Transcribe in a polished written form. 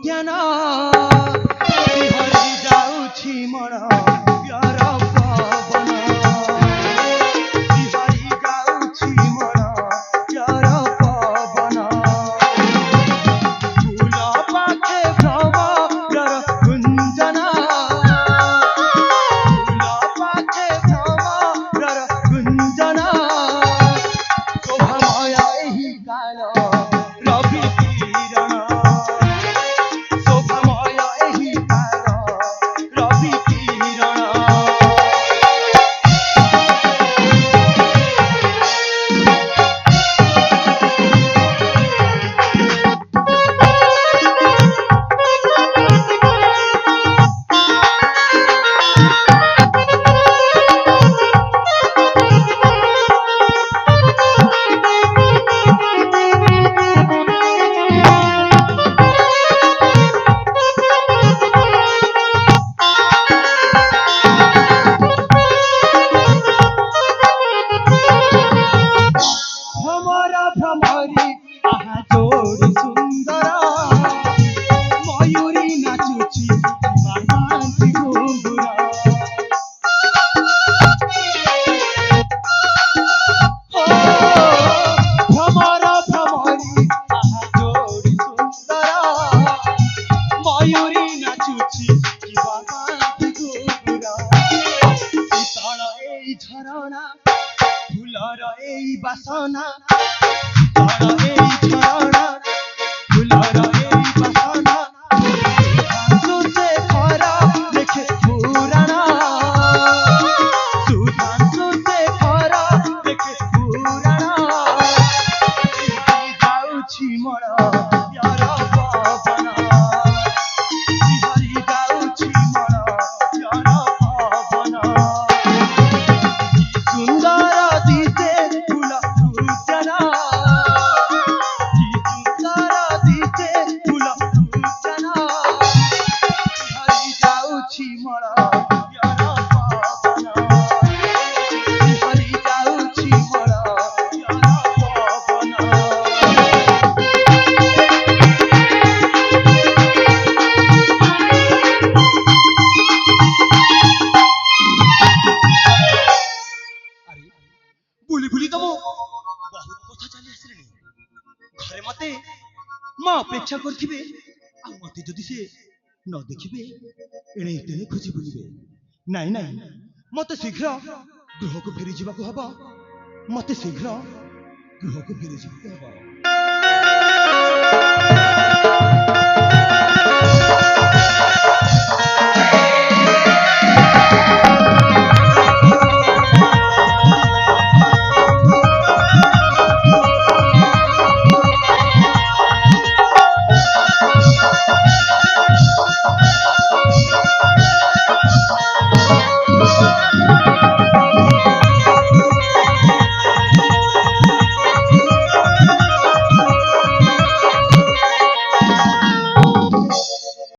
उद्यान बिहारी जाऊछि मन प्यार पवन बिहारी जाऊछि मन प्यार पवन फूल पाखे भ्रमर गुंजन फूल पाखे भ्रमर गुंजन शोभामय एहि काल रवि किरण शोभामय एहि काल रवि किरण भ्रमर भ्रमरी आहा जोड़ी सुंदर मयूरी नाचुची बाबांची घुंगुर भ्रमर भ्रमरी आहा जोड़ी सुंदर मयूरी नाचुची बाबांची घुंगुर शीतल एई झरणा फूलर एई बासना शीतल एई झरणा फूलर एई बासना सुधांशु खरा देखे पुराण सुधांशु खरा देखे पुराण बिहारी जाऊछि मन प्यार पवन बिहारी जाऊछि मन प्यार पवन सुंदर दिसे फूल उद्यान की सुंदर दिसे फूल उद्यान बिहारी जाऊछि मन प्यार पवन बिहारी जाऊछि मन प्यार पवन अरे बुली बुली तो बहुत कथा चली आसले घरे मते माँ अपेक्षा करथिबे आ मते जदि से न देखिबे एणे तेणे खोजी बुलिबे नाई नाई मते शीघ्र गृह को फेरी जिबाको हबो मते शीघ्र गृह को फेरी जिबाको हबो।